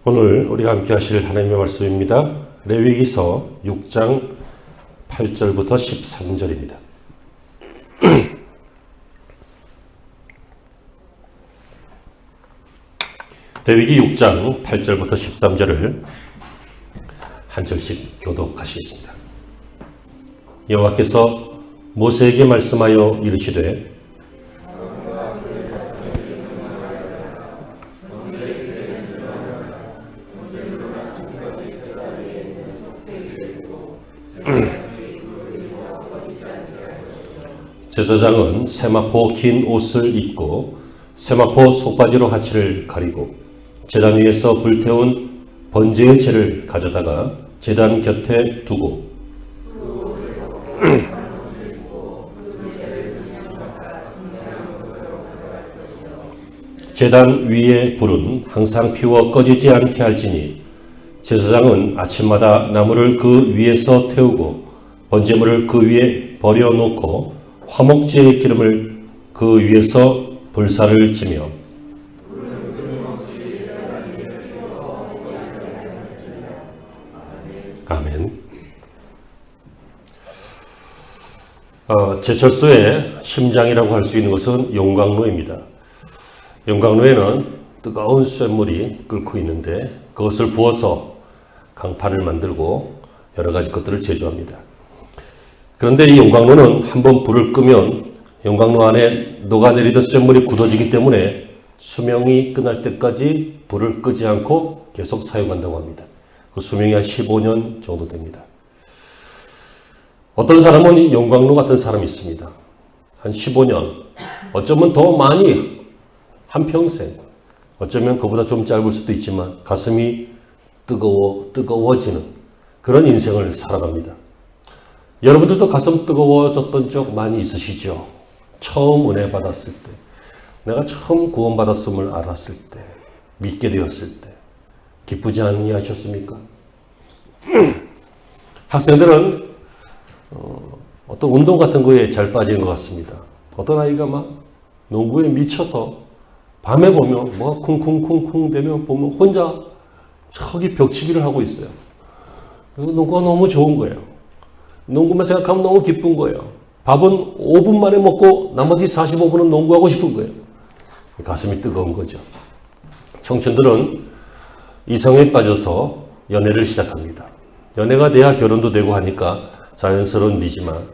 오늘 우리가 함께 하실 하나님의 말씀입니다. 레위기서 6장 8절부터 13절입니다. 레위기 6장 8절부터 13절을 한 절씩 교독하시겠습니다. 여호와께서 모세에게 말씀하여 이르시되 제사장은 세마포 긴 옷을 입고 세마포 속바지로 하체를 가리고 제단 위에서 불태운 번제의 채를 가져다가 제단 곁에 두고 제단 위의 불은 항상 피워 꺼지지 않게 할지니 제사장은 아침마다 나무를 그 위에서 태우고 번제물을 그 위에 버려놓고 화목제의 기름을 그 위에서 불사를 지며 아멘. 제철소의 심장이라고 할 수 있는 것은 용광로입니다. 용광로에는 뜨거운 쇳물이 끓고 있는데 그것을 부어서 강판을 만들고 여러 가지 것들을 제조합니다. 그런데 이 용광로는 한번 불을 끄면 용광로 안에 녹아내리던 쇳물이 굳어지기 때문에 수명이 끝날 때까지 불을 끄지 않고 계속 사용한다고 합니다. 그 수명이 한 15년 정도 됩니다. 어떤 사람은 이 용광로 같은 사람이 있습니다. 한 15년, 어쩌면 더 많이 한평생, 어쩌면 그보다 좀 짧을 수도 있지만 가슴이 뜨거워지는 그런 인생을 살아갑니다. 여러분들도 가슴 뜨거워졌던 적 많이 있으시죠? 처음 은혜 받았을 때, 내가 처음 구원받았음을 알았을 때, 믿게 되었을 때 기쁘지 아니하셨습니까? 학생들은 어떤 운동 같은 거에 잘 빠진 것 같습니다. 어떤 아이가 막 농구에 미쳐서 밤에 보면 뭐 쿵쿵쿵쿵 되면 보면 혼자 저기 벽치기를 하고 있어요. 농구가 너무 좋은 거예요. 농구만 생각하면 너무 기쁜 거예요. 밥은 5분 만에 먹고 나머지 45분은 농구하고 싶은 거예요. 가슴이 뜨거운 거죠. 청춘들은 이성에 빠져서 연애를 시작합니다. 연애가 돼야 결혼도 되고 하니까 자연스러운 일이지만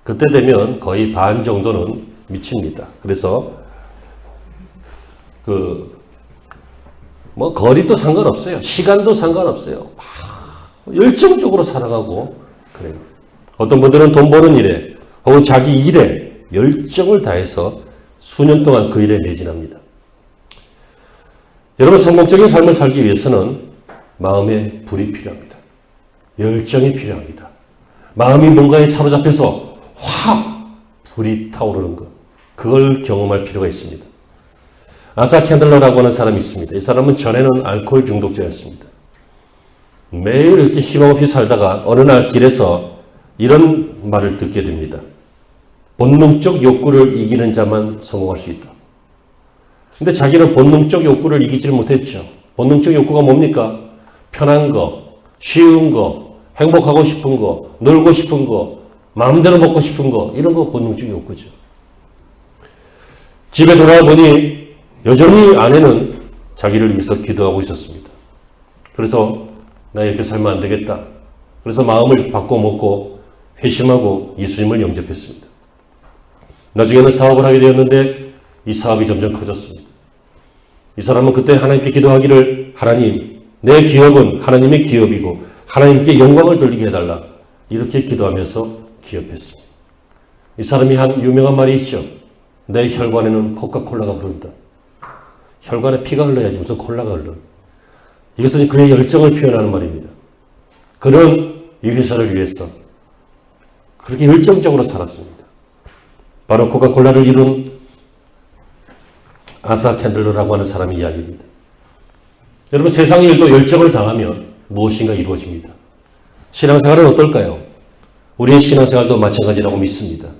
그때 되면 거의 반 정도는 미칩니다. 그래서 거리도 상관없어요. 시간도 상관없어요. 열정적으로 살아가고 그래요. 어떤 분들은 돈 버는 일에 혹은 자기 일에 열정을 다해서 수년 동안 그 일에 매진합니다. 여러분, 성공적인 삶을 살기 위해서는 마음에 불이 필요합니다. 열정이 필요합니다. 마음이 뭔가에 사로잡혀서 확 불이 타오르는 것, 그걸 경험할 필요가 있습니다. 아사 캔들러라고 하는 사람이 있습니다. 이 사람은 전에는 알코올 중독자였습니다. 매일 이렇게 힘없이 살다가 어느 날 길에서 이런 말을 듣게 됩니다. 본능적 욕구를 이기는 자만 성공할 수 있다. 근데 자기는 본능적 욕구를 이기지 못했죠. 본능적 욕구가 뭡니까? 편한 거, 쉬운 거, 행복하고 싶은 거, 놀고 싶은 거, 마음대로 먹고 싶은 거, 이런 거 본능적 욕구죠. 집에 돌아와 보니 여전히 아내는 자기를 위해서 기도하고 있었습니다. 그래서 나 이렇게 살면 안 되겠다. 그래서 마음을 바꿔먹고 회심하고 예수님을 영접했습니다. 나중에는 사업을 하게 되었는데 이 사업이 점점 커졌습니다. 이 사람은 그때 하나님께 기도하기를, 하나님, 내 기업은 하나님의 기업이고 하나님께 영광을 돌리게 해달라, 이렇게 기도하면서 기업했습니다. 이 사람이 한 유명한 말이 있죠. 내 혈관에는 코카콜라가 흐른다. 혈관에 피가 흘러야지 무슨 콜라가 흘러. 이것은 그의 열정을 표현하는 말입니다. 그는 이 회사를 위해서 그렇게 열정적으로 살았습니다. 바로 코카콜라를 이룬 아사 캔들러라고 하는 사람의 이야기입니다. 여러분, 세상의 일도 열정을 당하면 무엇인가 이루어집니다. 신앙생활은 어떨까요? 우리의 신앙생활도 마찬가지라고 믿습니다.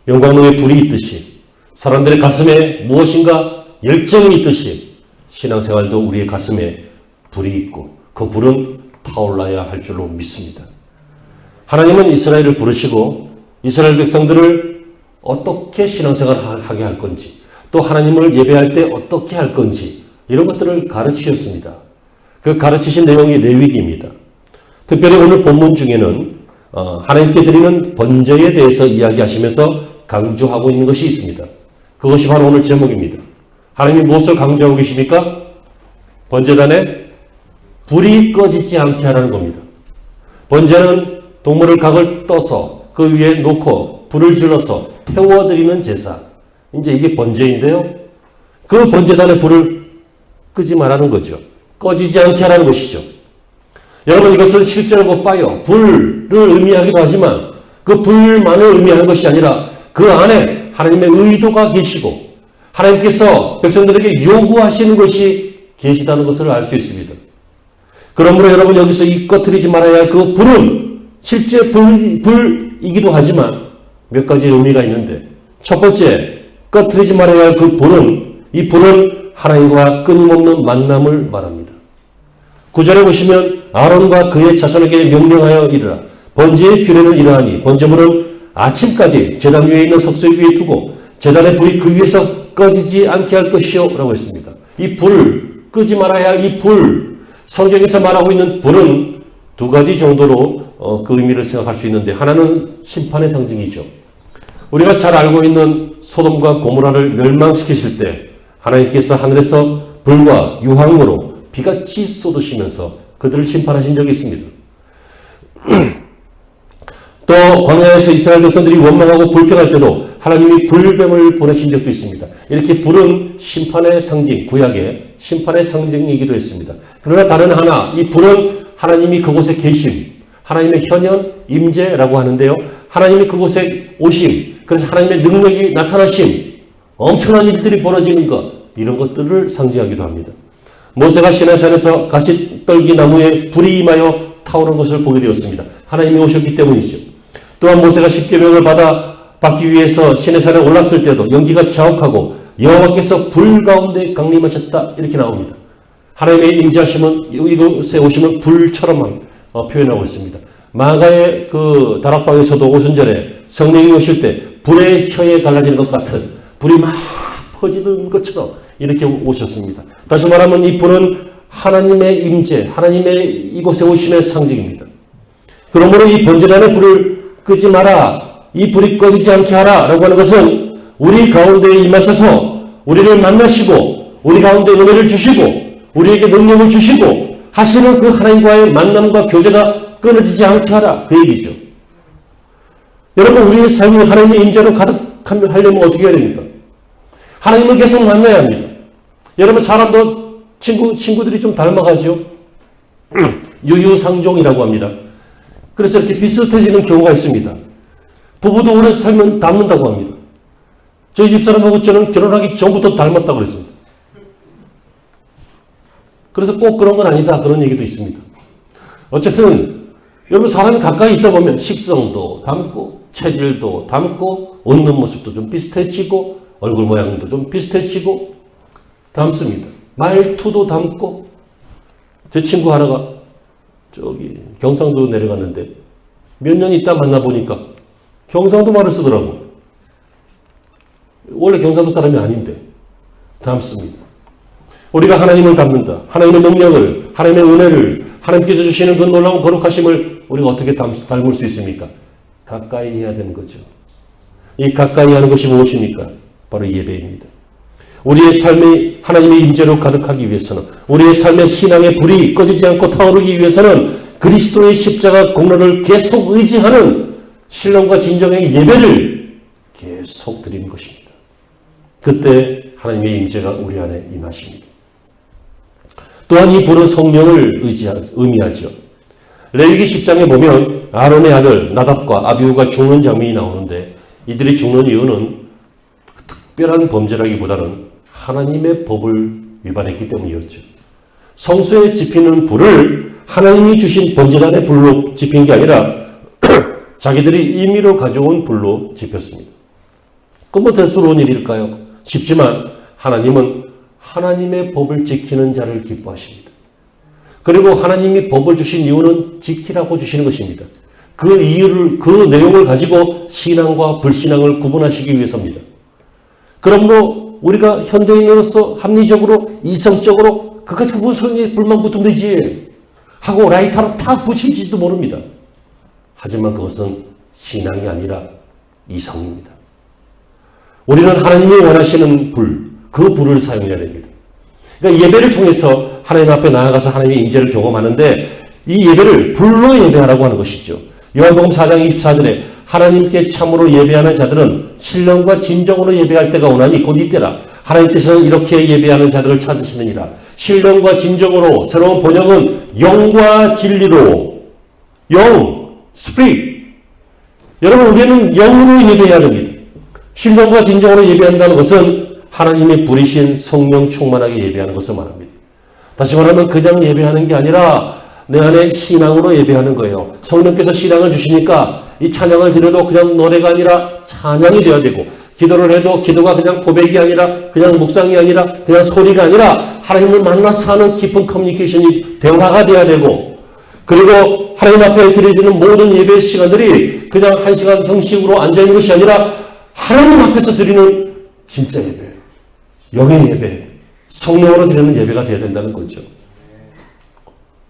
용광로에 불이 있듯이 사람들의 가슴에 무엇인가 열정이 있듯이 신앙생활도 우리의 가슴에 불이 있고 그 불은 타올라야 할 줄로 믿습니다. 하나님은 이스라엘을 부르시고 이스라엘 백성들을 어떻게 신앙생활을 하게 할 건지, 또 하나님을 예배할 때 어떻게 할 건지 이런 것들을 가르치셨습니다. 그 가르치신 내용이 레위기입니다. 특별히 오늘 본문 중에는 하나님께 드리는 번제에 대해서 이야기하시면서 강조하고 있는 것이 있습니다. 그것이 바로 오늘 제목입니다. 하나님이 무엇을 강조하고 계십니까? 번제단에 불이 꺼지지 않게 하라는 겁니다. 번제는 동물을 각을 떠서 그 위에 놓고 불을 질러서 태워드리는 제사. 이제 이게 번제인데요. 그 번제단에 불을 끄지 말라는 거죠. 꺼지지 않게 하라는 것이죠. 여러분, 이것은 실제로 그 파이어, 불을 의미하기도 하지만 그 불만을 의미하는 것이 아니라 그 안에 하나님의 의도가 계시고 하나님께서 백성들에게 요구하시는 것이 계시다는 것을 알 수 있습니다. 그러므로 여러분, 여기서 이 꺼트리지 말아야 할 그 불은 실제 불이기도 하지만 몇 가지 의미가 있는데, 첫 번째, 꺼트리지 말아야 할 그 불은, 이 불은 하나님과 끊임없는 만남을 말합니다. 9절에 보시면 아론과 그의 자손에게 명령하여 이르라. 번제의 규례는 이러하니 번제물은 아침까지 제단 위에 있는 석쇠 위에 두고 제단의 불이 그 위에서 꺼지지 않게 할 것이요 라고 했습니다. 이 불, 끄지 말아야 할 이 불, 성경에서 말하고 있는 불은 두 가지 정도로 그 의미를 생각할 수 있는데, 하나는 심판의 상징이죠. 우리가 잘 알고 있는 소돔과 고모라를 멸망시키실 때 하나님께서 하늘에서 불과 유황으로 비같이 쏟으시면서 그들을 심판하신 적이 있습니다. 또 광야에서 이스라엘 백성들이 원망하고 불평할 때도 하나님이 불뱀을 보내신 적도 있습니다. 이렇게 불은 심판의 상징, 구약의 심판의 상징이기도 했습니다. 그러나 다른 하나, 이 불은 하나님이 그곳에 계심, 하나님의 현현, 임재라고 하는데요. 하나님이 그곳에 오심, 그래서 하나님의 능력이 나타나심, 엄청난 일들이 벌어지는 것, 이런 것들을 상징하기도 합니다. 모세가 시내산에서 가시떨기 나무에 불이 임하여 타오르는 것을 보게 되었습니다. 하나님이 오셨기 때문이죠. 또한 모세가 십계명을 받기 위해서 시내산에 올랐을 때도 연기가 자욱하고 여호와께서 불 가운데 강림하셨다, 이렇게 나옵니다. 하나님의 임재하심은, 이곳에 오심은 불처럼 표현하고 있습니다. 마가의 그 다락방에서도 오순절에 성령이 오실 때 불의 혀에 갈라지는 것 같은, 불이 막 퍼지는 것처럼 이렇게 오셨습니다. 다시 말하면 이 불은 하나님의 임재, 하나님의 이곳에 오심의 상징입니다. 그러므로 이 번제단의 불을 끄지 마라, 이 불이 꺼지지 않게 하라 라고 하는 것은 우리 가운데에 임하셔서 우리를 만나시고 우리 가운데 은혜를 주시고 우리에게 능력을 주시고 하시는 그 하나님과의 만남과 교제가 끊어지지 않게 하라, 그 얘기죠. 여러분, 우리의 삶이 하나님의 임재로 가득하려면 어떻게 해야 됩니까? 하나님을 계속 만나야 합니다. 여러분, 사람도 친구들이 좀 닮아가죠. 유유상종이라고 합니다. 그래서 이렇게 비슷해지는 경우가 있습니다. 부부도 오래 살면 닮는다고 합니다. 저희 집사람하고 저는 결혼하기 전부터 닮았다고 그랬습니다. 그래서 꼭 그런 건 아니다, 그런 얘기도 있습니다. 어쨌든 여러분, 사람이 가까이 있다 보면 식성도 닮고 체질도 닮고 웃는 모습도 좀 비슷해지고 얼굴 모양도 좀 비슷해지고 닮습니다. 말투도 닮고. 제 친구 하나가 저기 경상도 내려갔는데 몇 년 있다 만나보니까 경상도 말을 쓰더라고. 원래 경상도 사람이 아닌데 닮습니다. 우리가 하나님을 닮는다, 하나님의 능력을, 하나님의 은혜를, 하나님께서 주시는 그 놀라운 거룩하심을 우리가 어떻게 닮을 수 있습니까? 가까이 해야 되는 거죠. 이 가까이 하는 것이 무엇입니까? 바로 예배입니다. 우리의 삶이 하나님의 임재로 가득하기 위해서는, 우리의 삶의 신앙의 불이 꺼지지 않고 타오르기 위해서는 그리스도의 십자가 공로를 계속 의지하는 신령과 진정의 예배를 계속 드리는 것입니다. 그때 하나님의 임재가 우리 안에 임하십니다. 또한 이 불은 성령을 의미하죠. 레위기 10장에 보면 아론의 아들 나답과 아비후가 죽는 장면이 나오는데, 이들이 죽는 이유는 특별한 범죄라기보다는 하나님의 법을 위반했기 때문이었죠. 성소에 지피는 불을 하나님이 주신 번제단의 불로 지핀 게 아니라 자기들이 임의로 가져온 불로 지폈습니다. 그건 뭐 대수로운 일일까요? 쉽지만 하나님은 하나님의 법을 지키는 자를 기뻐하십니다. 그리고 하나님이 법을 주신 이유는 지키라고 주시는 것입니다. 그 이유를, 그 내용을 가지고 신앙과 불신앙을 구분하시기 위해서입니다. 그러므로 우리가 현대인으로서 합리적으로, 이성적으로 그것은 무슨 불만 붙으면 되지 하고 라이터로 탁 붙일지도 모릅니다. 하지만 그것은 신앙이 아니라 이성입니다. 우리는 하나님이 원하시는 불, 그 불을 사용해야 됩니다. 그러니까 예배를 통해서 하나님 앞에 나아가서 하나님의 임재를 경험하는데 이 예배를 불로 예배하라고 하는 것이죠. 요한복음 4장 24절에 하나님께 참으로 예배하는 자들은 신령과 진정으로 예배할 때가 오나니 곧 이때라. 하나님께서는 이렇게 예배하는 자들을 찾으시느니라. 신령과 진정으로, 새로운 번역은 영과 진리로, 영, 스피릿. 여러분, 우리는 영으로 예배해야 됩니다. 신령과 진정으로 예배한다는 것은 하나님의 부리신 성령 충만하게 예배하는 것을 말합니다. 다시 말하면 그냥 예배하는 게 아니라 내 안에 신앙으로 예배하는 거예요. 성령께서 신앙을 주시니까 이 찬양을 드려도 그냥 노래가 아니라 찬양이 되어야 되고, 기도를 해도 기도가 그냥 고백이 아니라 그냥 묵상이 아니라 그냥 소리가 아니라 하나님을 만나서 하는 깊은 커뮤니케이션이 대화가 되어야 되고, 그리고 하나님 앞에 드려지는 모든 예배 시간들이 그냥 한 시간 형식으로 앉아있는 것이 아니라 하나님 앞에서 드리는 진짜 예배, 영의 예배, 성령으로 드리는 예배가 되어야 된다는 거죠.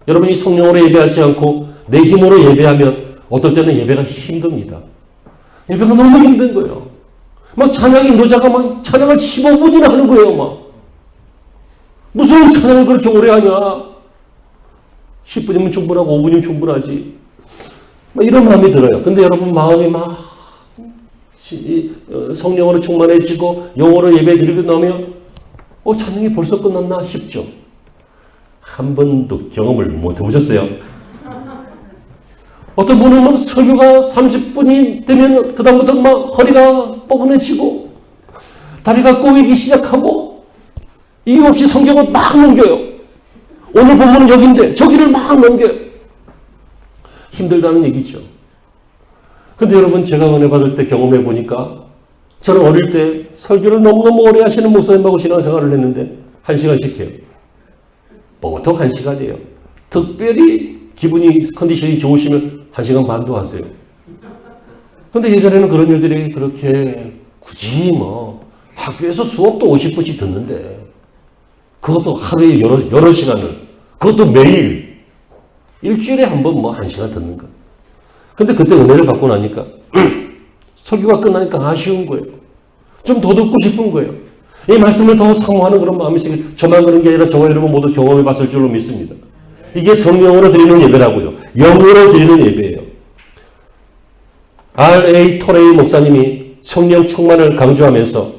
여러분이 성령으로 예배하지 않고 내 힘으로 예배하면 어떨 때는 예배가 힘듭니다. 예배가 너무 힘든 거예요. 막 찬양 인도자가 막 찬양을 15분이나 하는 거예요. 막 무슨 찬양을 그렇게 오래 하냐. 10분이면 충분하고 5분이면 충분하지. 막 이런 마음이 들어요. 근데 여러분 마음이 막 성령으로 충만해지고 영어로 예배 드리고 나면 찬양이 벌써 끝났나 싶죠. 한 번도 경험을 못 해보셨어요? 어떤 분은 막 설교가 30분이 되면 그다음부터 막 허리가 뻐근해지고 다리가 꼬이기 시작하고 이유 없이 성경을 막 넘겨요. 오늘 본문은 여기인데 저기를 막 넘겨요. 힘들다는 얘기죠. 근데 여러분 제가 은혜 받을 때 경험해 보니까 저는 어릴 때 설교를 너무너무 오래 하시는 목사님하고 신앙생활을 했는데 1시간씩 해요. 보통 1시간이에요. 특별히 기분이 컨디션이 좋으시면 1시간 반도 하세요. 근데 예전에는 그런 일들이 그렇게 굳이 학교에서 수업도 50분씩 듣는데 그것도 하루에 여러 시간을, 그것도 매일 일주일에 한 번 1시간 듣는 거. 근데 그때 은혜를 받고 나니까 설교가 끝나니까 아쉬운 거예요. 좀 더 듣고 싶은 거예요. 이 말씀을 더 사모하는 그런 마음이 생겨요. 저만 그런 게 아니라 저와 여러분 모두 경험해 봤을 줄로 믿습니다. 이게 성령으로 드리는 예배라고요. 영으로 드리는 예배예요. R.A. 토레이 목사님이 성령 충만을 강조하면서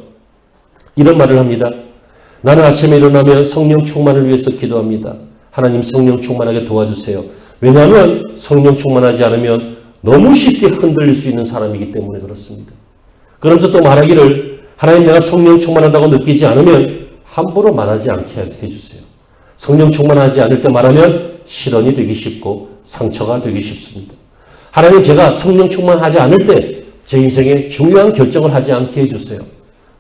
이런 말을 합니다. 나는 아침에 일어나면 성령 충만을 위해서 기도합니다. 하나님 성령 충만하게 도와주세요. 왜냐하면 성령 충만하지 않으면 너무 쉽게 흔들릴 수 있는 사람이기 때문에 그렇습니다. 그러면서 또 말하기를 하나님 내가 성령 충만하다고 느끼지 않으면 함부로 말하지 않게 해주세요. 성령 충만하지 않을 때 말하면 실언이 되기 쉽고 상처가 되기 쉽습니다. 하나님 제가 성령 충만하지 않을 때 제 인생에 중요한 결정을 하지 않게 해주세요.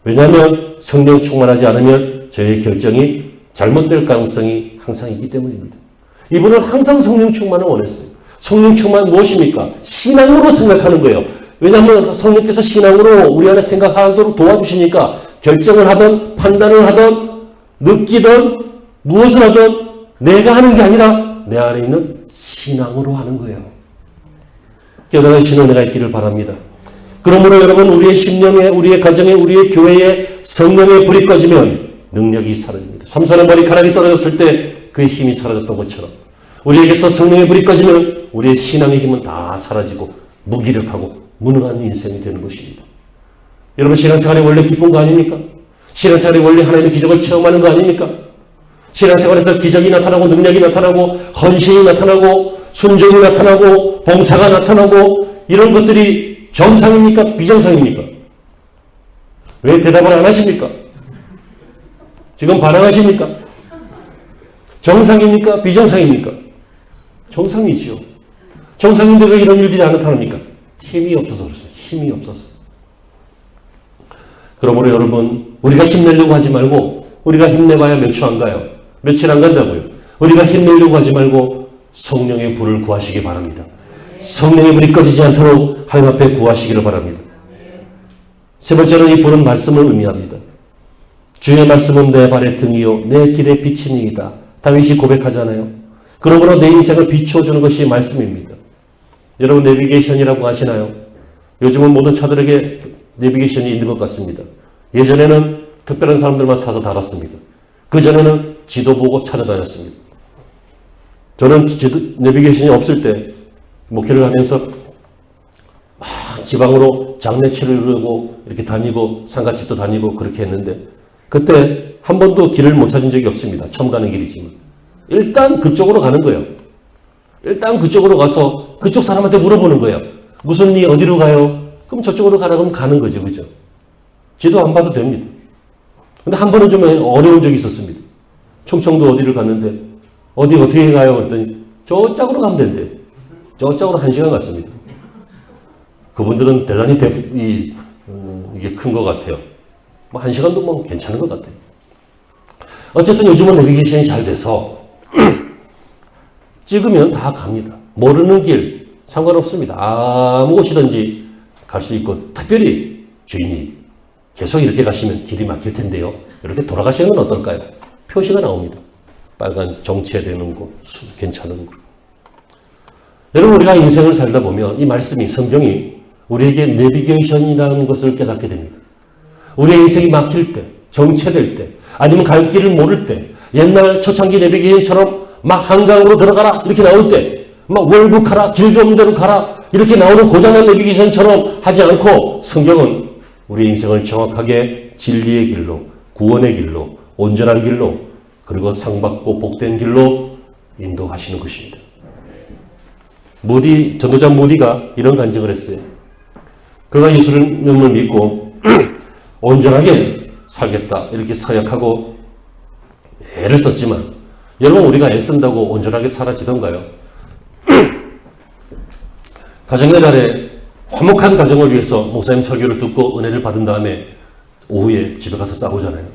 왜냐하면 성령 충만하지 않으면 저의 결정이 잘못될 가능성이 항상 있기 때문입니다. 이분은 항상 성령 충만을 원했어요. 성령 충만 무엇입니까? 신앙으로 생각하는 거예요. 왜냐하면 성령께서 신앙으로 우리 안에 생각하도록 도와주시니까 결정을 하든 판단을 하든 느끼든 무엇을 하든 내가 하는 게 아니라 내 안에 있는 신앙으로 하는 거예요. 깨달으시는 은혜가 있기를 바랍니다. 그러므로 여러분 우리의 심령에, 우리의 가정에, 우리의 교회에 성령의 불이 꺼지면 능력이 사라집니다. 삼손의 머리카락이 떨어졌을 때 그의 힘이 사라졌던 것처럼 우리에게서 성령의 불이 꺼지면 우리의 신앙의 힘은 다 사라지고 무기력하고 무능한 인생이 되는 것입니다. 여러분 신앙생활이 원래 기쁜 거 아닙니까? 신앙생활이 원래 하나님의 기적을 체험하는 거 아닙니까? 신앙생활에서 기적이 나타나고 능력이 나타나고 헌신이 나타나고 순종이 나타나고 봉사가 나타나고 이런 것들이 정상입니까? 비정상입니까? 왜 대답을 안 하십니까? 지금 반항하십니까? 정상입니까? 비정상입니까? 정상이지요. 정상인데 왜 이런 일들이 안 나타납니까? 힘이 없어서 그렇습니다. 힘이 없어서. 그러므로 여러분 우리가 힘내려고 하지 말고 우리가 힘내봐야 몇 초 안 가요. 며칠 안 간다고요. 우리가 힘내려고 하지 말고 성령의 불을 구하시기 바랍니다. 성령의 불이 꺼지지 않도록 하나님 앞에 구하시기를 바랍니다. 세 번째는 이 불은 말씀을 의미합니다. 주의 말씀은 내 발의 등이요 내 길의 빛이니이다. 다윗이 고백하잖아요. 그러므로 내 인생을 비춰주는 것이 말씀입니다. 여러분 내비게이션이라고 아시나요? 요즘은 모든 차들에게 내비게이션이 있는 것 같습니다. 예전에는 특별한 사람들만 사서 달았습니다. 그전에는 지도 보고 찾아다녔습니다. 저는 내비게이션이 없을 때 목회를 하면서 지방으로 장례치를 이루고 이렇게 다니고 상가집도 다니고 그렇게 했는데 그때 한 번도 길을 못 찾은 적이 없습니다. 처음 가는 길이지만. 일단 그쪽으로 가는 거예요. 일단 그쪽으로 가서 그쪽 사람한테 물어보는 거예요. 무슨 일 어디로 가요? 그럼 저쪽으로 가라 그러면 가는 거죠. 그죠? 지도 안 봐도 됩니다. 근데 한 번은 좀 어려운 적이 있었습니다. 충청도 어디를 갔는데 어떻게 가요? 그랬더니 저쪽으로 가면 된대. 저쪽으로 1시간 갔습니다. 그분들은 대단히 이게 큰 것 같아요. 뭐 1시간도 뭐 괜찮은 것 같아요. 어쨌든 요즘은 내비게이션이 잘 돼서 찍으면 다 갑니다. 모르는 길 상관없습니다. 아무 곳이든지 갈 수 있고 특별히 주인이 계속 이렇게 가시면 길이 막힐 텐데요. 이렇게 돌아가시는 건 어떨까요? 표시가 나옵니다. 빨간 정체되는 곳, 괜찮은 곳. 여러분 우리가 인생을 살다 보면 이 말씀이 성경이 우리에게 내비게이션이라는 것을 깨닫게 됩니다. 우리의 인생이 막힐 때, 정체될 때, 아니면 갈 길을 모를 때, 옛날 초창기 내비게이션처럼 막 한강으로 들어가라 이렇게 나올 때, 막 월북하라, 길 좀 대로 가라 이렇게 나오는 고장난 내비게이션처럼 하지 않고 성경은 우리의 인생을 정확하게 진리의 길로, 구원의 길로, 온전한 길로, 그리고 상받고 복된 길로 인도하시는 것입니다. 전도자 무디가 이런 간증을 했어요. 그가 예수님을 믿고 온전하게 살겠다 이렇게 서약하고 애를 썼지만 여러분 우리가 애쓴다고 온전하게 살아지던가요? 가정의 날에 화목한 가정을 위해서 목사님 설교를 듣고 은혜를 받은 다음에 오후에 집에 가서 싸우잖아요.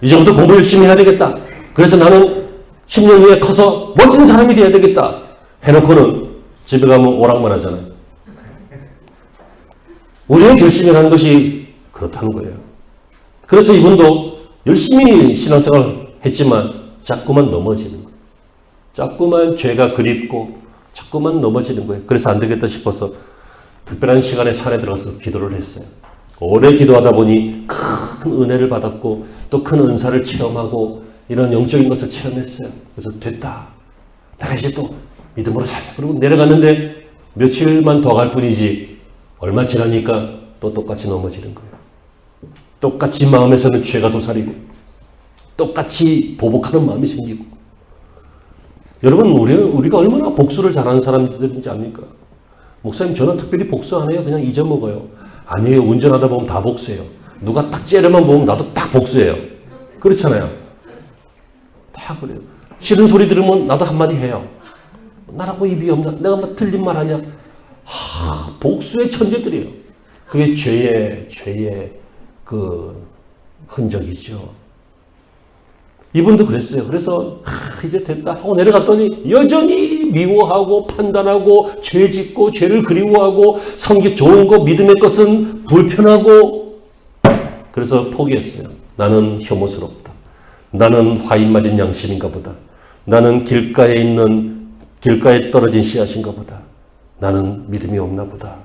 이제부터 공부 열심히 해야 되겠다. 그래서 나는 10년 후에 커서 멋진 사람이 되어야 되겠다. 해놓고는 집에 가면 오락만 하잖아요. 우리의 결심이라는 것이 그렇다는 거예요. 그래서 이분도 열심히 신앙생활을 했지만 자꾸만 넘어지는 거예요. 자꾸만 죄가 그립고 자꾸만 넘어지는 거예요. 그래서 안 되겠다 싶어서 특별한 시간에 산에 들어가서 기도를 했어요. 오래 기도하다 보니 큰 은혜를 받았고 또 큰 은사를 체험하고 이런 영적인 것을 체험했어요. 그래서 됐다. 내가 이제 또 믿음으로 살자. 그리고 내려갔는데 며칠만 더 갈 뿐이지 얼마 지나니까 또 똑같이 넘어지는 거예요. 똑같이 마음에서는 죄가 도사리고 똑같이 보복하는 마음이 생기고. 여러분 우리가 얼마나 복수를 잘하는 사람들인지 압니까? 목사님 저는 특별히 복수 안 해요. 그냥 잊어먹어요. 아니에요. 운전하다 보면 다 복수해요. 누가 딱 째려만 보면 나도 딱 복수해요. 그렇잖아요. 다 그래요. 싫은 소리 들으면 나도 한마디 해요. 나라고 입이 없나? 내가 뭐 틀린 말 하냐? 복수의 천재들이에요. 그게 죄의 그 흔적이죠. 이분도 그랬어요. 그래서 이제 됐다 하고 내려갔더니 여전히 미워하고 판단하고 죄 짓고 죄를 그리워하고 성격 좋은 거 믿음의 것은 불편하고 그래서 포기했어요. 나는 혐오스럽다. 나는 화인 맞은 양심인가 보다. 나는 길가에 떨어진 씨앗인가 보다. 나는 믿음이 없나 보다.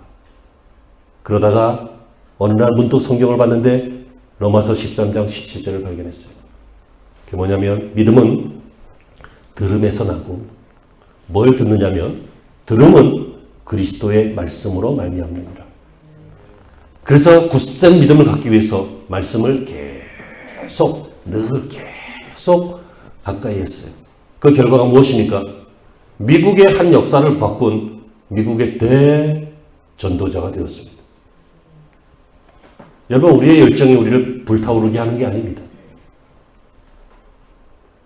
그러다가 어느 날 문득 성경을 봤는데 로마서 13장 17절을 발견했어요. 그게 뭐냐면 믿음은 들음에서 나고 뭘 듣느냐면 들음은 그리스도의 말씀으로 말미암느니라. 그래서 굳센 믿음을 갖기 위해서 말씀을 계속 가까이 했어요. 그 결과가 무엇입니까? 미국의 한 역사를 바꾼 미국의 대전도자가 되었습니다. 여러분 우리의 열정이 우리를 불타오르게 하는 게 아닙니다.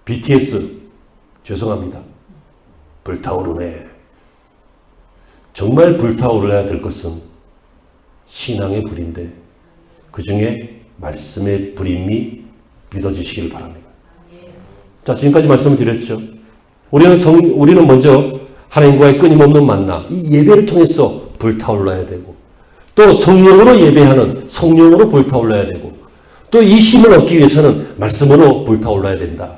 BTS 죄송합니다. 불타오르네. 정말 불타오르야 될 것은 신앙의 불인데 그 중에 말씀의 불임이 믿어지시길 바랍니다. 자, 지금까지 말씀을 드렸죠. 우리는 먼저 하나님과의 끊임없는 만나, 이 예배를 통해서 불타올라야 되고, 또 성령으로 예배하는 성령으로 불타올라야 되고, 또 이 힘을 얻기 위해서는 말씀으로 불타올라야 된다.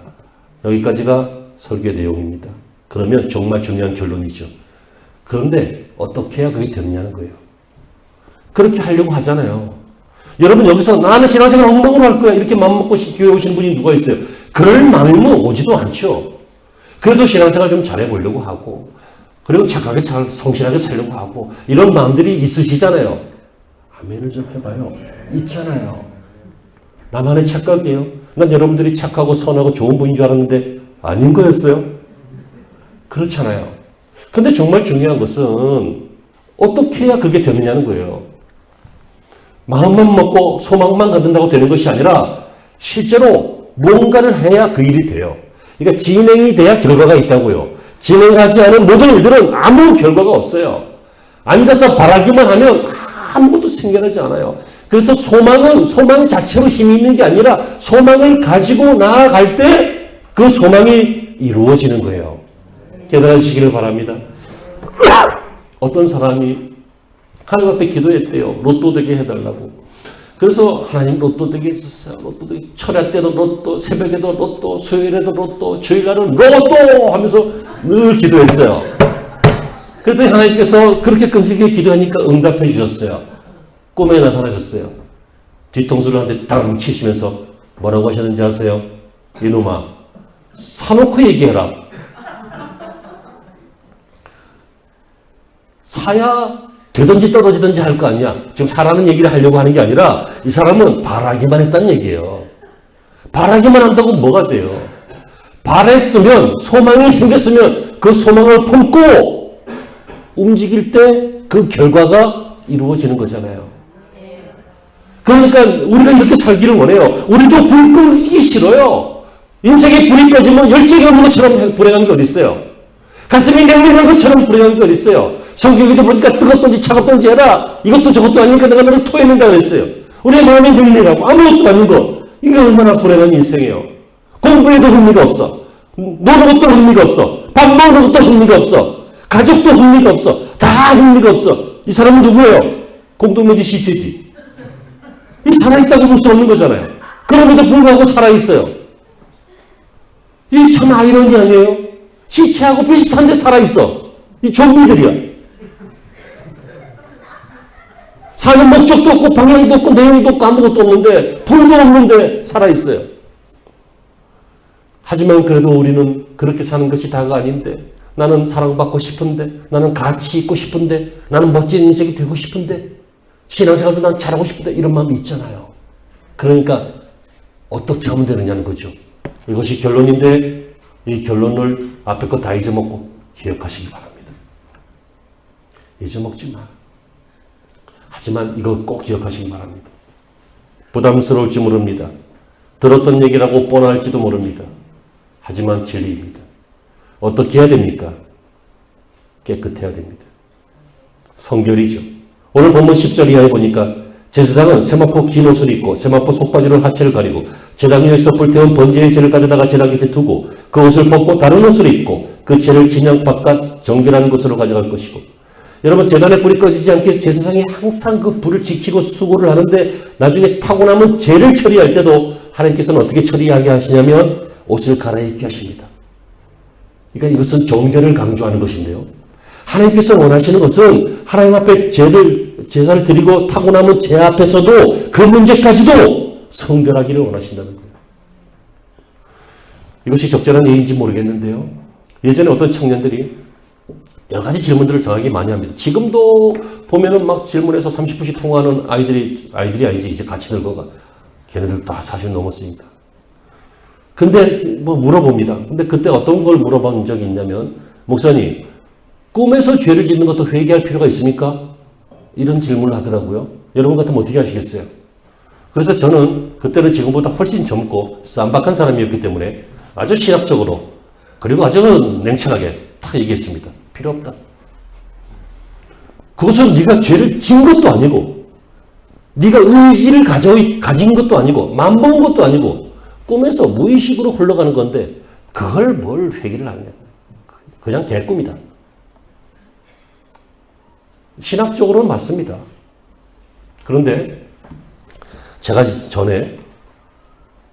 여기까지가 설교의 내용입니다. 그러면 정말 중요한 결론이죠. 그런데 어떻게 해야 그게 되느냐는 거예요. 그렇게 하려고 하잖아요. 여러분 여기서 나는 신앙생활 엉망으로 할 거야 이렇게 마음먹고 교회 오시는 분이 누가 있어요? 그럴 마음이면 오지도 않죠. 그래도 신앙생활 좀 잘해보려고 하고, 그리고 착하게 성실하게 살려고 하고, 이런 마음들이 있으시잖아요. 아멘을 좀 해봐요. 있잖아요. 나만의 착각이에요. 난 여러분들이 착하고 선하고 좋은 분인 줄 알았는데 아닌 거였어요. 그렇잖아요. 근데 정말 중요한 것은 어떻게 해야 그게 되느냐는 거예요. 마음만 먹고 소망만 갖는다고 되는 것이 아니라 실제로 뭔가를 해야 그 일이 돼요. 그러니까 진행이 돼야 결과가 있다고요. 진행하지 않은 모든 일들은 아무 결과가 없어요. 앉아서 바라기만 하면 아무것도 생겨나지 않아요. 그래서 소망 자체로 힘이 있는 게 아니라 소망을 가지고 나아갈 때 그 소망이 이루어지는 거예요. 깨달으시기를 바랍니다. 어떤 사람이 하나님 앞에 기도했대요. 로또 되게 해달라고. 그래서 하나님 로또 되게 해주세요. 로또 되게, 철야 때도 로또, 새벽에도 로또, 수요일에도 로또, 주일날은 로또 하면서 늘 기도했어요. 그랬더니 하나님께서 그렇게 끔찍하게 기도하니까 응답해 주셨어요. 꿈에 나타나셨어요. 뒤통수를 한 대 땅 치시면서 뭐라고 하셨는지 아세요? 이놈아, 사놓고 얘기해라. 사야 되든지 떨어지든지 할 거 아니야. 지금 사라는 얘기를 하려고 하는 게 아니라 이 사람은 바라기만 했다는 얘기예요. 바라기만 한다고 뭐가 돼요? 바랬으면, 소망이 생겼으면 그 소망을 품고 움직일 때 그 결과가 이루어지는 거잖아요. 그러니까 우리가 이렇게 살기를 원해요. 우리도 불 끄기 싫어요. 인생에 불이 꺼지면 열정이 없는 것처럼 불행한 게 어디 있어요? 가슴이 냉랭한 것처럼 불행한 게 어디 있어요? 성경에도 보니까 뜨겁든지 차갑든지 해라. 이것도 저것도 아니니까 내가 너를 토해낸다 그랬어요. 우리의 마음이 냉랭하고 아무것도 아닌 거. 이게 얼마나 불행한 인생이에요. 공부에도 흥미가 없어. 노는 것도 흥미가 없어. 밥 먹는 것도 흥미가 없어. 가족도 흥미가 없어. 다 흥미가 없어. 이 사람은 누구예요? 공동묘지 시체지. 이 살아있다고 볼 수 없는 거잖아요. 그럼에도 불구하고 살아있어요. 이 참 아이러니 아니에요? 시체하고 비슷한데 살아있어. 이 좀비들이야. 사는 목적도 없고 방향도 없고 내용도 없고 아무것도 없는데, 불도 없는데 살아있어요. 하지만 그래도 우리는 그렇게 사는 것이 다가 아닌데, 나는 사랑받고 싶은데, 나는 가치 있고 싶은데, 나는 멋진 인생이 되고 싶은데, 신앙생활도 난 잘하고 싶은데, 이런 마음이 있잖아요. 그러니까 어떻게 하면 되느냐는 거죠. 이것이 결론인데 이 결론을 앞에 거 다 잊어먹고 기억하시기 바랍니다. 잊어먹지 마. 하지만 이거 꼭 기억하시기 바랍니다. 부담스러울지 모릅니다. 들었던 얘기라고 뻔할지도 모릅니다. 하지만 진리입니다. 어떻게 해야 됩니까? 깨끗해야 됩니다. 성결이죠. 오늘 본문 10절 이하에 보니까 제사장은 세마포 긴 옷을 입고 세마포 속바지로 하체를 가리고 제단 위에서 불태운 번제의 재를 가져다가 제단 곁에 두고 그 옷을 벗고 다른 옷을 입고 그 재를 진영 바깥 정결한 곳으로 가져갈 것이고, 여러분 제단에 불이 꺼지지 않기 위해서 제사장이 항상 그 불을 지키고 수고를 하는데 나중에 타고 남은 재를 처리할 때도 하나님께서는 어떻게 처리하게 하시냐면 옷을 갈아입게 하십니다. 그러니까 이것은 정결을 강조하는 것인데요. 하나님께서 원하시는 것은 하나님 앞에 제사를 드리고 타고 남은 제 앞에서도 그 문제까지도 성결하기를 원하신다는 거예요. 이것이 적절한 예인지 모르겠는데요. 예전에 어떤 청년들이 여러 가지 질문들을 저에게 많이 합니다. 지금도 보면은 막 질문해서 30분씩 통화하는 아이들이 아니지, 이제 같이 늙어가. 걔네들 다 40 넘었으니까. 근데 뭐 물어봅니다. 근데 그때 어떤 걸 물어본 적이 있냐면, 목사님, 꿈에서 죄를 짓는 것도 회개할 필요가 있습니까? 이런 질문을 하더라고요. 여러분 같으면 어떻게 하시겠어요? 그래서 저는 그때는 지금보다 훨씬 젊고 쌈박한 사람이었기 때문에 아주 신학적으로, 그리고 아주 냉철하게 다 얘기했습니다. 필요 없다. 그것은 네가 죄를 진 것도 아니고, 네가 의지를 가진 것도 아니고, 맘먹은 것도 아니고, 꿈에서 무의식으로 흘러가는 건데 그걸 뭘 회개를 하냐. 그냥 개꿈이다. 신학적으로는 맞습니다. 그런데 제가 전에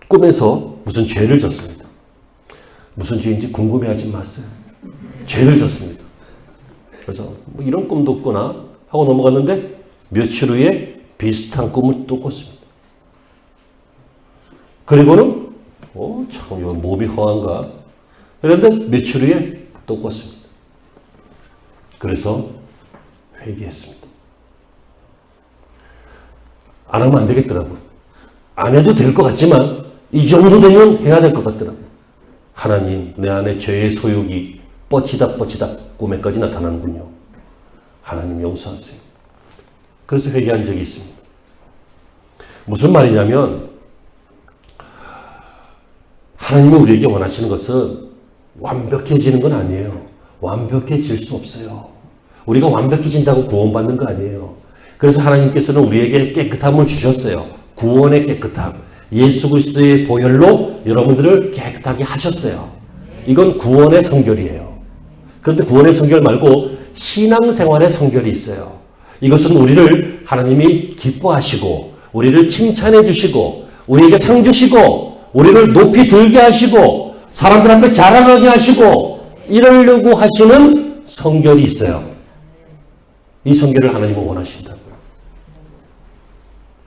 꿈에서 무슨 죄를 졌습니다. 무슨 죄인지 궁금해하지 마세요. 죄를 졌습니다. 그래서 뭐 이런 꿈도 꾸나 하고 넘어갔는데 며칠 후에 비슷한 꿈을 또 꿨습니다. 그리고는 참 이거 몸이 허한가? 그런데 며칠 후에 또 꿨습니다. 그래서 회개했습니다. 안 하면 안 되겠더라고요. 안 해도 될 것 같지만 이 정도 되면 해야 될 것 같더라고요. 하나님, 내 안에 죄의 소욕이 뻗치다 꿈에까지 나타나는군요. 하나님 용서하세요. 그래서 회개한 적이 있습니다. 무슨 말이냐면 하나님이 우리에게 원하시는 것은 완벽해지는 건 아니에요. 완벽해질 수 없어요. 우리가 완벽해진다고 구원받는 거 아니에요. 그래서 하나님께서는 우리에게 깨끗함을 주셨어요. 구원의 깨끗함. 예수 그리스도의 보혈로 여러분들을 깨끗하게 하셨어요. 이건 구원의 성결이에요. 그런데 구원의 성결 말고 신앙생활의 성결이 있어요. 이것은 우리를 하나님이 기뻐하시고 우리를 칭찬해 주시고 우리에게 상 주시고 우리를 높이 들게 하시고 사람들 앞에 자랑하게 하시고 이러려고 하시는 성결이 있어요. 이 성결을 하나님은 원하신다고요.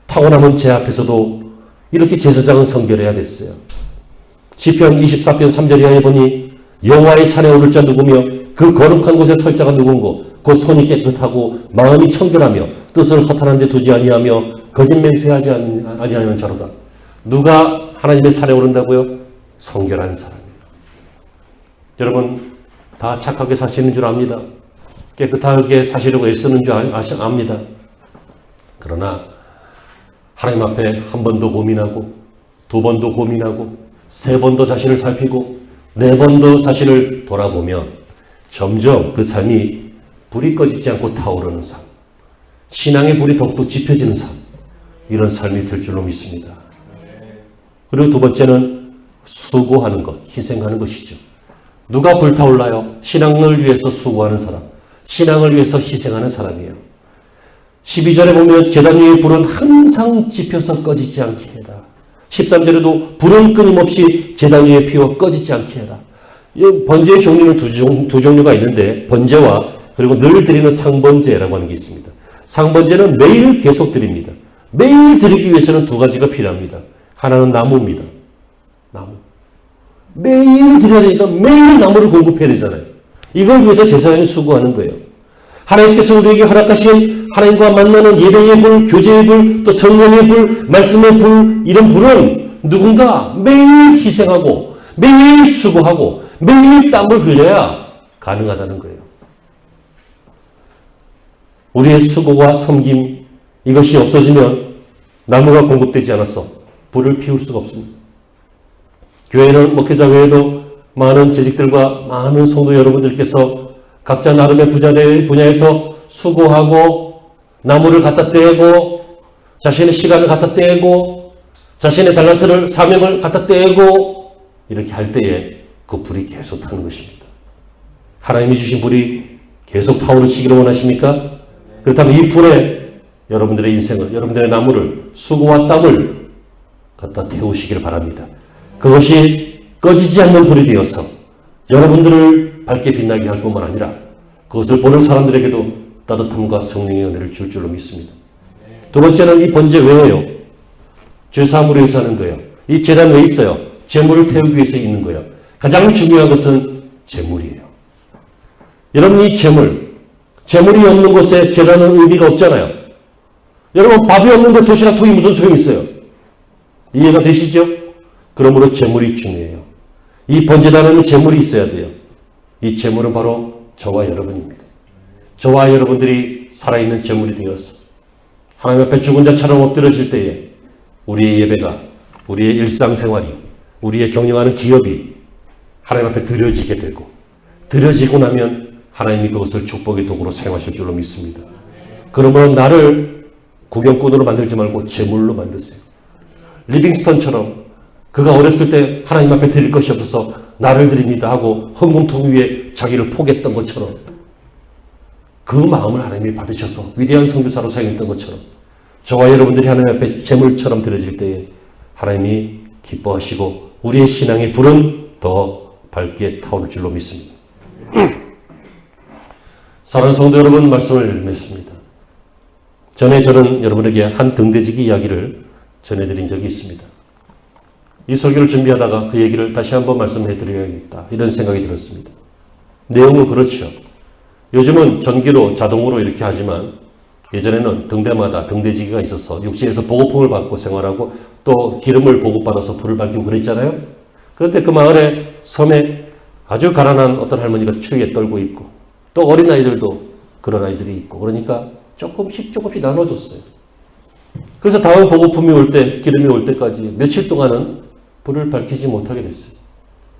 타고남은 제 앞에서도 이렇게 제사장은 성결해야 됐어요. 시편 24편 3절 이하에 보니 여호와의 산에 오를 자 누구며 그 거룩한 곳에 설 자가 누군고 그 손이 깨끗하고 마음이 청결하며 뜻을 허탄한 데 두지 아니하며 거짓 맹세하지 아니하는 자로다. 누가 하나님의 산에 오른다고요? 성결한 사람이에요. 여러분 다 착하게 사시는 줄 압니다. 깨끗하게 사시려고 애쓰는 줄 압니다. 그러나 하나님 앞에 한 번 더 고민하고 두 번 더 고민하고 세 번 더 자신을 살피고 네 번 더 자신을 돌아보면 점점 그 삶이 불이 꺼지지 않고 타오르는 삶, 신앙의 불이 더욱더 지펴지는 삶, 이런 삶이 될 줄로 믿습니다. 그리고 두 번째는 수고하는 것, 희생하는 것이죠. 누가 불타올라요? 신앙을 위해서 수고하는 사람, 신앙을 위해서 희생하는 사람이에요. 12절에 보면 제단 위의 불은 항상 지펴서 꺼지지 않게 해라. 13절에도 불은 끊임없이 제단 위에 피워 꺼지지 않게 해라. 번제의 종류는 두 종류가 있는데 번제와 그리고 늘 드리는 상번제라고 하는 게 있습니다. 상번제는 매일 계속 드립니다. 매일 드리기 위해서는 두 가지가 필요합니다. 하나는 나무입니다. 나무. 매일 드려야 되니까 매일 나무를 공급해야 되잖아요. 이걸 위해서 제사장이 수고하는 거예요. 하나님께서 우리에게 허락하신 하나님과 만나는 예배의 불, 교제의 불, 또 성령의 불, 말씀의 불, 이런 불은 누군가 매일 희생하고 매일 수고하고 매일 땀을 흘려야 가능하다는 거예요. 우리의 수고와 섬김 이것이 없어지면 나무가 공급되지 않아서 불을 피울 수가 없습니다. 교회는 목회자 외에도 많은 재직들과 많은 성도 여러분들께서 각자 나름의 분야에서 수고하고 나무를 갖다 떼고 자신의 시간을 갖다 떼고 자신의 달란트를 사명을 갖다 떼고 이렇게 할 때에 그 불이 계속 타는 것입니다. 하나님이 주신 불이 계속 타오르시기를 원하십니까? 그렇다면 이 불에 여러분들의 인생을, 여러분들의 나무를, 수고와 땀을 갖다 태우시기를 바랍니다. 그것이 꺼지지 않는 불이 되어서 여러분들을 밝게 빛나게 할 뿐만 아니라 그것을 보는 사람들에게도 따뜻함과 성령의 은혜를 줄 줄로 믿습니다. 두 번째는 이 번제 외에요. 죄사함을 위해서 하는 거예요. 이 제단 왜 있어요? 제물을 태우기 위해서 있는 거예요. 가장 중요한 것은 제물이에요. 여러분 이 제물이 없는 곳에 제단은 의미가 없잖아요. 여러분 밥이 없는데 도시락통이 무슨 소용이 있어요? 이해가 되시죠? 그러므로 제물이 중요해요. 이 번제단에는 제물이 있어야 돼요. 이 제물은 바로 저와 여러분입니다. 저와 여러분들이 살아있는 제물이 되어서 하나님 앞에 죽은 자처럼 엎드려질 때에 우리의 예배가, 우리의 일상생활이, 우리의 경영하는 기업이 하나님 앞에 드려지게 되고 드려지고 나면 하나님이 그것을 축복의 도구로 사용하실 줄로 믿습니다. 그러므로 나를 구경꾼으로 만들지 말고 제물로 만드세요. 리빙스턴처럼 그가 어렸을 때 하나님 앞에 드릴 것이 없어서 나를 드립니다 하고 헌금통 위에 자기를 포기했던 것처럼 그 마음을 하나님이 받으셔서 위대한 선교사로 사용했던 것처럼 저와 여러분들이 하나님 앞에 제물처럼 드려질 때에 하나님이 기뻐하시고 우리의 신앙의 불은 더 밝게 타오를 줄로 믿습니다. 사랑하는 성도 여러분, 말씀을 맺습니다. 전에 저는 여러분에게 한 등대지기 이야기를 전해드린 적이 있습니다. 이 설교를 준비하다가 그 얘기를 다시 한번 말씀해드려야겠다 이런 생각이 들었습니다. 내용은 그렇죠. 요즘은 전기로 자동으로 이렇게 하지만 예전에는 등대마다 등대지기가 있어서 육지에서 보급품을 받고 생활하고 또 기름을 보급받아서 불을 밝히고 그랬잖아요. 그런데 그 마을에 섬에 아주 가난한 어떤 할머니가 추위에 떨고 있고 또 어린아이들도 그런 아이들이 있고 그러니까 조금씩 나눠줬어요. 그래서 다음 보급품이 올 때, 기름이 올 때까지 며칠 동안은 불을 밝히지 못하게 됐어요.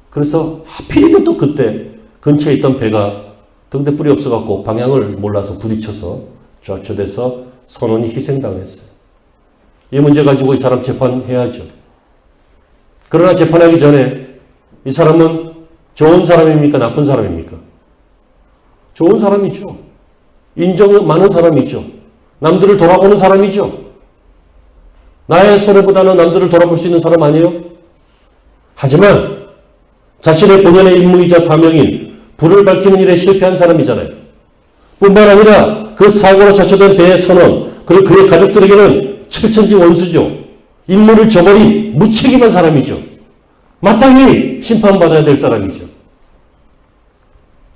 그래서 하필이면 또 그때 근처에 있던 배가 등대불이 없어갖고 방향을 몰라서 부딪혀서 좌초돼서 선원이 희생당했어요. 이 문제 가지고 이 사람 재판해야죠. 그러나 재판하기 전에 이 사람은 좋은 사람입니까? 나쁜 사람입니까? 좋은 사람이죠. 인정 많은 사람이죠. 남들을 돌아보는 사람이죠. 나의 손해보다는 남들을 돌아볼 수 있는 사람 아니에요? 하지만 자신의 본연의 임무이자 사명인 불을 밝히는 일에 실패한 사람이잖아요. 뿐만 아니라 그 사고로 자초된 배의 선원 그리고 그의 가족들에게는 철천지 원수죠. 임무를 저버린 무책임한 사람이죠. 마땅히 심판받아야 될 사람이죠.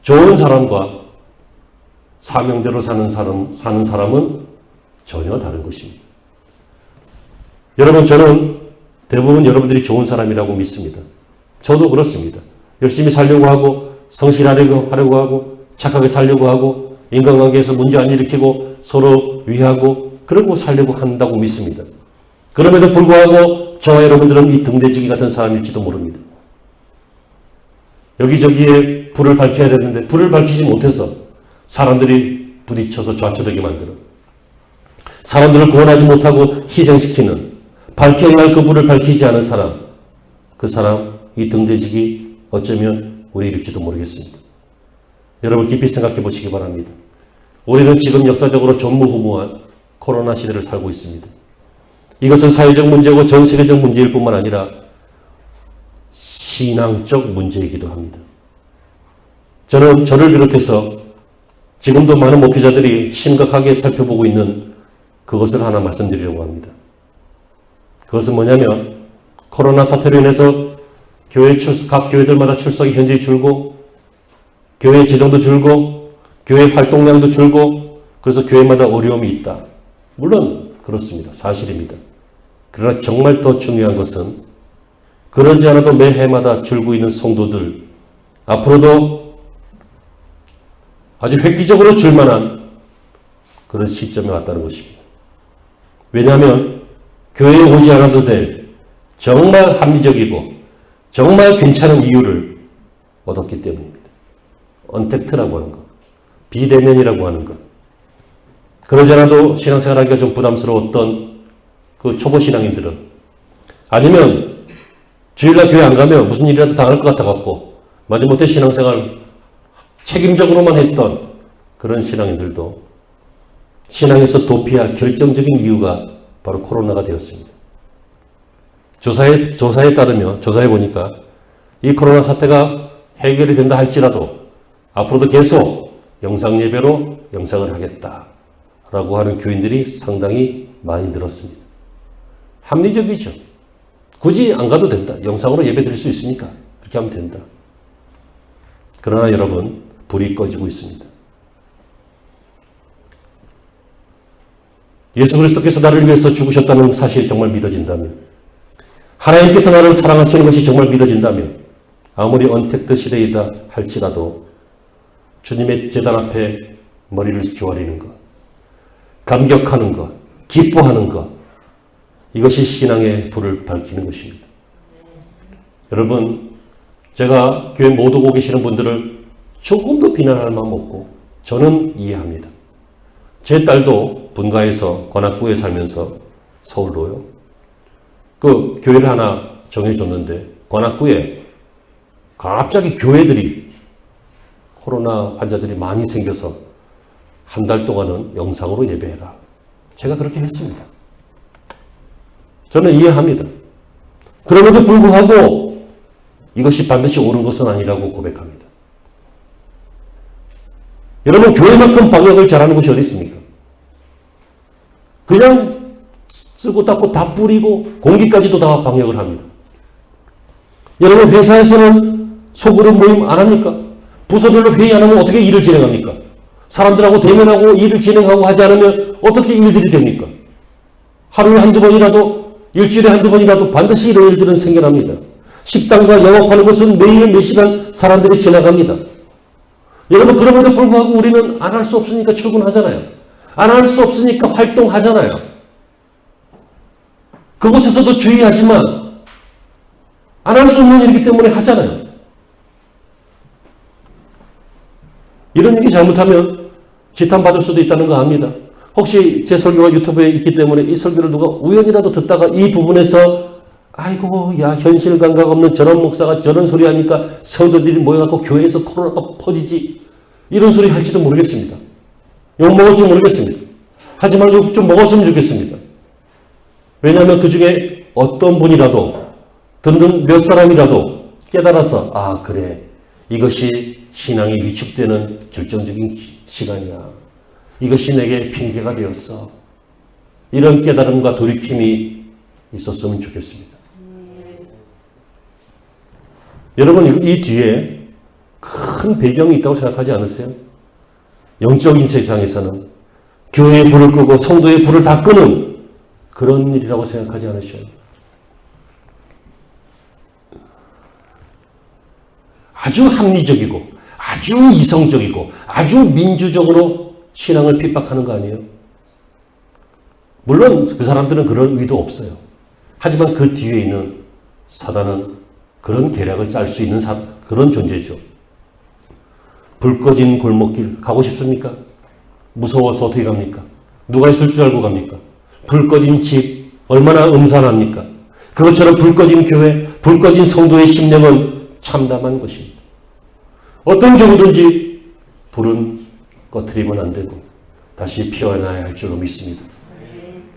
좋은 사람과 사명대로 사는 사람은 전혀 다른 것입니다. 여러분, 저는 대부분 여러분들이 좋은 사람이라고 믿습니다. 저도 그렇습니다. 열심히 살려고 하고 성실하려고 하고 착하게 살려고 하고 인간관계에서 문제 안 일으키고 서로 위하고 그러고 살려고 한다고 믿습니다. 그럼에도 불구하고 저와 여러분들은 이 등대지기 같은 사람일지도 모릅니다. 여기저기에 불을 밝혀야 되는데 불을 밝히지 못해서 사람들이 부딪혀서 좌초되게 만들어 사람들을 구원하지 못하고 희생시키는 밝혀야 할 그 불을 밝히지 않은 사람, 그 사람, 이 등대지기 어쩌면 우리일지도 모르겠습니다. 여러분 깊이 생각해 보시기 바랍니다. 우리는 지금 역사적으로 전무후무한 코로나 시대를 살고 있습니다. 이것은 사회적 문제고 전 세계적 문제일 뿐만 아니라 신앙적 문제이기도 합니다. 저는 저를 비롯해서 지금도 많은 목회자들이 심각하게 살펴보고 있는 그것을 하나 말씀드리려고 합니다. 그것은 뭐냐면 코로나 사태로 인해서 각 교회들마다 출석이 현저히 줄고 교회 재정도 줄고 교회 활동량도 줄고 그래서 교회마다 어려움이 있다. 물론 그렇습니다. 사실입니다. 그러나 정말 더 중요한 것은 그러지 않아도 매해마다 줄고 있는 성도들 앞으로도 아주 획기적으로 줄만한 그런 시점에 왔다는 것입니다. 왜냐하면 교회에 오지 않아도 될 정말 합리적이고 정말 괜찮은 이유를 얻었기 때문입니다. 언택트라고 하는 것, 비대면이라고 하는 것. 그러지 않아도 신앙생활하기가 좀 부담스러웠던 그 초보 신앙인들은 아니면 주일날 교회 안 가면 무슨 일이라도 당할 것 같아갖고 마지못해 신앙생활 책임적으로만 했던 그런 신앙인들도 신앙에서 도피할 결정적인 이유가 바로 코로나가 되었습니다. 조사에 따르면 조사해 보니까 이 코로나 사태가 해결이 된다 할지라도 앞으로도 계속 영상 예배로 영상을 하겠다라고 하는 교인들이 상당히 많이 늘었습니다. 합리적이죠. 굳이 안 가도 된다. 영상으로 예배 드릴 수 있으니까 그렇게 하면 된다. 그러나 여러분, 불이 꺼지고 있습니다. 예수 그리스도께서 나를 위해서 죽으셨다는 사실이 정말 믿어진다면, 하나님께서 나를 사랑하시는 것이 정말 믿어진다면, 아무리 언택트 시대이다 할지라도 주님의 제단 앞에 머리를 조아리는 것, 감격하는 것, 기뻐하는 것, 이것이 신앙의 불을 밝히는 것입니다. 여러분, 제가 교회 못 오고 계시는 분들을 조금도 비난할 마음 없고 저는 이해합니다. 제 딸도 분가에서 관악구에 살면서 서울로요. 그 교회를 하나 정해줬는데 관악구에 갑자기 교회들이 코로나 환자들이 많이 생겨서 한 달 동안은 영상으로 예배해라. 제가 그렇게 했습니다. 저는 이해합니다. 그럼에도 불구하고 이것이 반드시 옳은 것은 아니라고 고백합니다. 여러분, 교회만큼 방역을 잘하는 곳이 어디 있습니까? 그냥 쓰고 닦고 다 뿌리고 공기까지도 다 방역을 합니다. 여러분, 회사에서는 소그룹 모임 안 합니까? 부서별로 회의 안 하면 어떻게 일을 진행합니까? 사람들하고 대면하고 일을 진행하고 하지 않으면 어떻게 일들이 됩니까? 하루에 한두 번이라도, 일주일에 한두 번이라도 반드시 이런 일들은 생겨납니다. 식당과 영업하는 것은 매일 몇 시간 사람들이 지나갑니다. 여러분, 그럼에도 불구하고 우리는 안 할 수 없으니까 출근하잖아요. 안 할 수 없으니까 활동하잖아요. 그곳에서도 주의하지만 안 할 수 없는 일이기 때문에 하잖아요. 이런 얘기 잘못하면 지탄받을 수도 있다는 거 압니다. 혹시 제 설교가 유튜브에 있기 때문에 이 설교를 누가 우연이라도 듣다가 이 부분에서 아이고, 야, 현실 감각 없는 저런 목사가 저런 소리 하니까 성도들이 모여갖고 교회에서 코로나가 퍼지지, 이런 소리 할지도 모르겠습니다. 욕먹을지 모르겠습니다. 하지만 욕 좀 먹었으면 좋겠습니다. 왜냐하면 그 중에 어떤 분이라도, 듣는 몇 사람이라도 깨달아서, 아, 그래, 이것이 신앙이 위축되는 결정적인 시간이야. 이것이 내게 핑계가 되었어. 이런 깨달음과 돌이킴이 있었으면 좋겠습니다. 여러분, 이 뒤에 큰 배경이 있다고 생각하지 않으세요? 영적인 세상에서는 교회의 불을 끄고 성도의 불을 다 끄는 그런 일이라고 생각하지 않으셔요? 아주 합리적이고 아주 이성적이고 아주 민주적으로 신앙을 핍박하는 거 아니에요? 물론 그 사람들은 그런 의도 없어요. 하지만 그 뒤에 있는 사단은 그런 계략을 짤 수 있는 그런 존재죠. 불 꺼진 골목길 가고 싶습니까? 무서워서 어떻게 갑니까? 누가 있을 줄 알고 갑니까? 불 꺼진 집 얼마나 음산합니까? 그것처럼 불 꺼진 교회, 불 꺼진 성도의 심령은 참담한 것입니다. 어떤 경우든지 불은 꺼트리면 안 되고 다시 피워나야 할 줄로 믿습니다.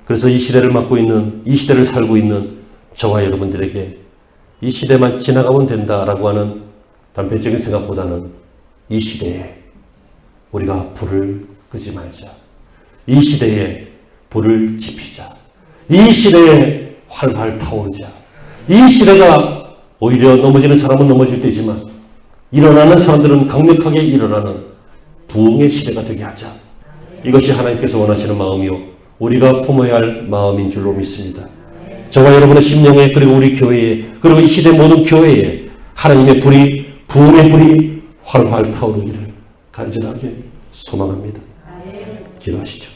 그래서 이 시대를 맡고 있는, 이 시대를 살고 있는 저와 여러분들에게 이 시대만 지나가면 된다라고 하는 단편적인 생각보다는 이 시대에 우리가 불을 끄지 말자. 이 시대에 불을 지피자. 이 시대에 활활 타오르자. 이 시대가 오히려 넘어지는 사람은 넘어질 때지만 일어나는 사람들은 강력하게 일어나는 부흥의 시대가 되게 하자. 이것이 하나님께서 원하시는 마음이요, 우리가 품어야 할 마음인 줄로 믿습니다. 저와 여러분의 심령에, 그리고 우리 교회에, 그리고 이 시대 모든 교회에 하나님의 불이, 부흥의 불이 활활 타오르기를 간절하게 소망합니다. 기도하시죠.